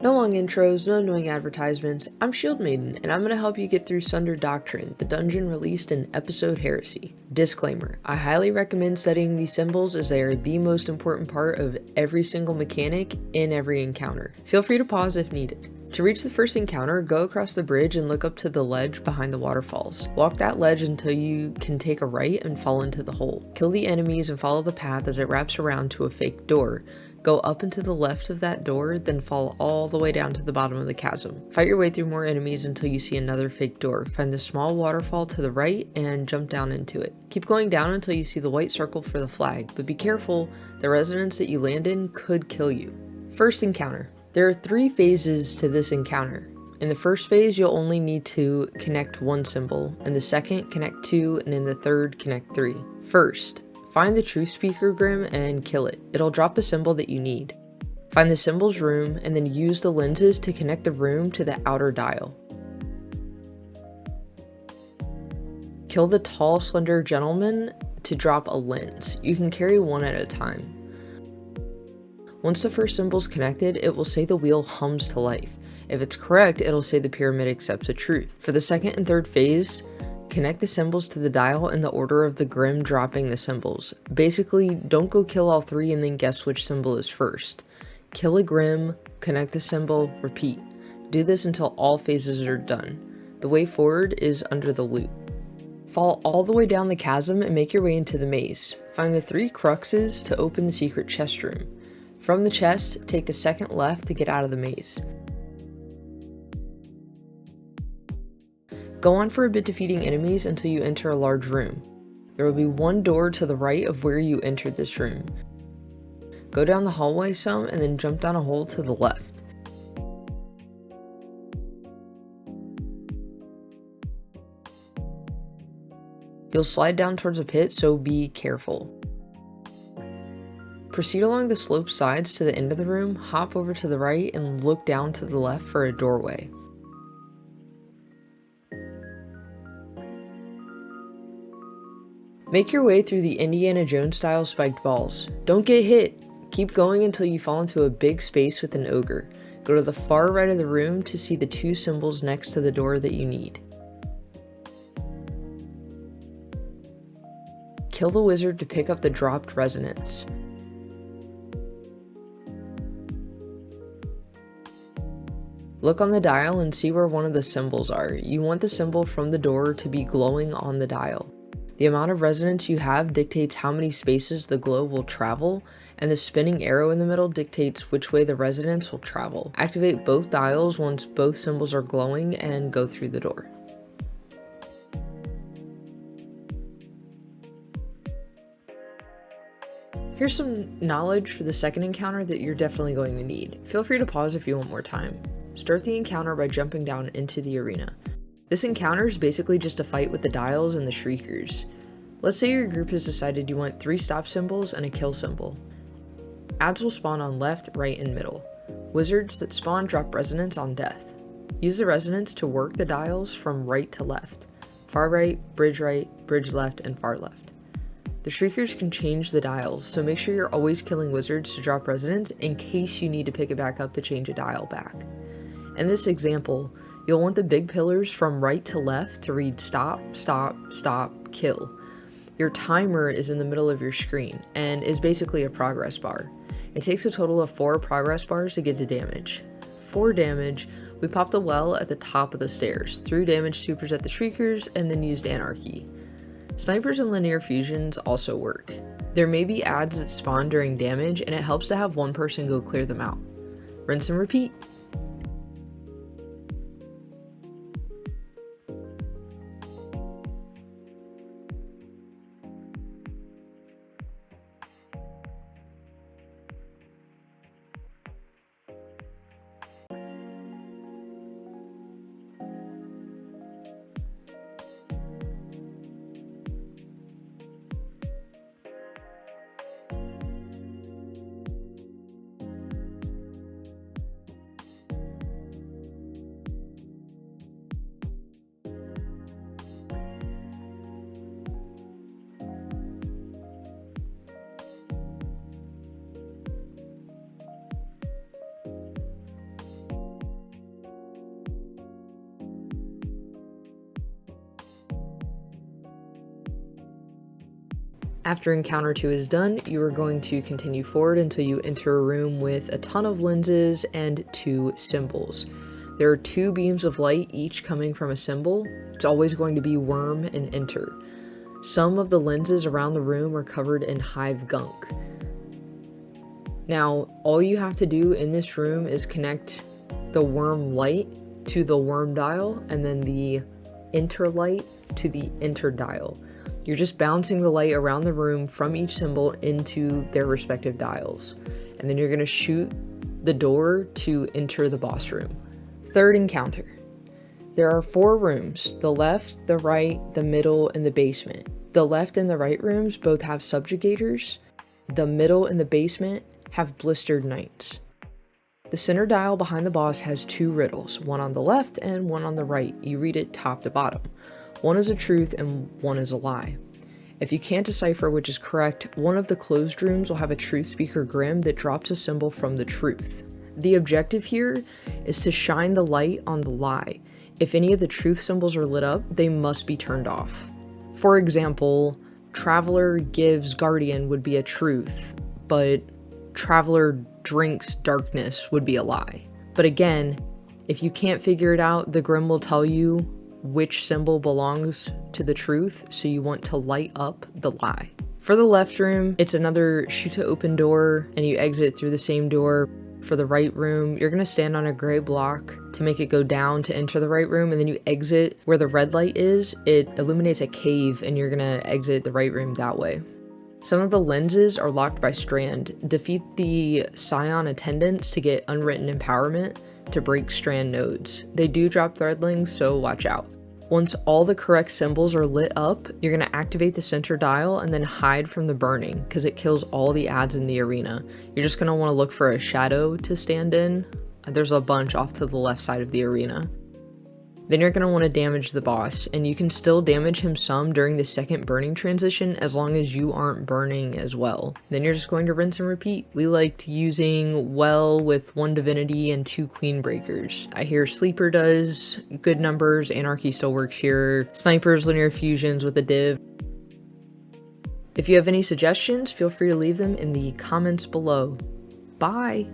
No long intros, no annoying advertisements. I'm Shield Maiden, and I'm going to help you get through Sundered Doctrine, the dungeon released in Episode Heresy. Disclaimer, I highly recommend studying these symbols as they are the most important part of every single mechanic in every encounter. Feel free to pause if needed. To reach the first encounter, go across the bridge and look up to the ledge behind the waterfalls. Walk that ledge until you can take a right and fall into the hole. Kill the enemies and follow the path as it wraps around to a fake door. Go up and to the left of that door, then fall all the way down to the bottom of the chasm. Fight your way through more enemies until you see another fake door. Find the small waterfall to the right and jump down into it. Keep going down until you see the white circle for the flag, but be careful, the resonance that you land in could kill you. First encounter. There are 3 phases to this encounter. In the first phase, you'll only need to connect 1 symbol. In the second, connect 2, and in the third, connect 3. First, find the Truth Speaker Grim and kill it. It'll drop the symbol that you need. Find the symbol's room and then use the lenses to connect the room to the outer dial. Kill the tall, slender gentleman to drop a lens. You can carry 1 at a time. Once the first symbol's connected, it will say the wheel hums to life. If it's correct, it'll say the pyramid accepts the truth. For the second and third phase, connect the symbols to the dial in the order of the Grim dropping the symbols. Basically, don't go kill all 3 and then guess which symbol is first. Kill a Grim, connect the symbol, repeat. Do this until all phases are done. The way forward is under the loop. Fall all the way down the chasm and make your way into the maze. Find the 3 cruxes to open the secret chest room. From the chest, take the second left to get out of the maze. Go on for a bit defeating enemies until you enter a large room. There will be 1 door to the right of where you entered this room. Go down the hallway some and then jump down a hole to the left. You'll slide down towards a pit, so be careful. Proceed along the slope sides to the end of the room, hop over to the right, and look down to the left for a doorway. Make your way through the Indiana Jones style spiked balls. Don't get hit! Keep going until you fall into a big space with an ogre. Go to the far right of the room to see the 2 symbols next to the door that you need. Kill the wizard to pick up the dropped resonance. Look on the dial and see where one of the symbols are. You want the symbol from the door to be glowing on the dial. The amount of resonance you have dictates how many spaces the glow will travel, and the spinning arrow in the middle dictates which way the resonance will travel. Activate both dials once both symbols are glowing and go through the door. Here's some knowledge for the second encounter that you're definitely going to need. Feel free to pause if you want more time. Start the encounter by jumping down into the arena. This encounter is basically just a fight with the dials and the shriekers. Let's say your group has decided you want 3 stop symbols and a kill symbol. Ads will spawn on left, right, and middle. Wizards that spawn drop resonance on death. Use the resonance to work the dials from right to left. Far right, bridge left, and far left. The shriekers can change the dials, so make sure you're always killing wizards to drop resonance in case you need to pick it back up to change a dial back. In this example, you'll want the big pillars from right to left to read stop, stop, stop, kill. Your timer is in the middle of your screen and is basically a progress bar. It takes a total of 4 progress bars to get to damage. For damage, we popped a well at the top of the stairs, threw damage supers at the shriekers, and then used anarchy. Snipers and linear fusions also work. There may be ads that spawn during damage, and it helps to have 1 person go clear them out. Rinse and repeat. After encounter 2 is done, you are going to continue forward until you enter a room with a ton of lenses and 2 symbols. There are 2 beams of light, each coming from a symbol. It's always going to be worm and enter. Some of the lenses around the room are covered in hive gunk. Now, all you have to do in this room is connect the worm light to the worm dial, and then the enter light to the enter dial. You're just bouncing the light around the room from each symbol into their respective dials. And then you're going to shoot the door to enter the boss room. Third encounter. There are 4 rooms, the left, the right, the middle, and the basement. The left and the right rooms both have subjugators. The middle and the basement have blistered knights. The center dial behind the boss has 2 riddles, one on the left and one on the right. You read it top to bottom. One is a truth and one is a lie. If you can't decipher which is correct, one of the closed rooms will have a truth speaker grim that drops a symbol from the truth. The objective here is to shine the light on the lie. If any of the truth symbols are lit up, they must be turned off. For example, Traveler gives Guardian would be a truth, but Traveler drinks darkness would be a lie. But again, if you can't figure it out, the Grim will tell you which symbol belongs to the truth, so you want to light up the lie. For the left room, it's another shoot to open door, and you exit through the same door. For the right room, you're going to stand on a gray block to make it go down to enter the right room, and then you exit where the red light is. It illuminates a cave, and you're going to exit the right room that way. Some of the lenses are locked by strand. Defeat the Scion attendants to get unwritten empowerment to break strand nodes. They do drop threadlings, so watch out. Once all the correct symbols are lit up, you're going to activate the center dial and then hide from the burning, because it kills all the ads in the arena. You're just going to want to look for a shadow to stand in. There's a bunch off to the left side of the arena. Then you're going to want to damage the boss, and you can still damage him some during the second burning transition as long as you aren't burning as well. Then you're just going to rinse and repeat. We liked using Well with 1 Divinity and 2 Queen Breakers. I hear Sleeper does good numbers, Anarchy still works here, Snipers, Linear Fusions with a div. If you have any suggestions, feel free to leave them in the comments below. Bye!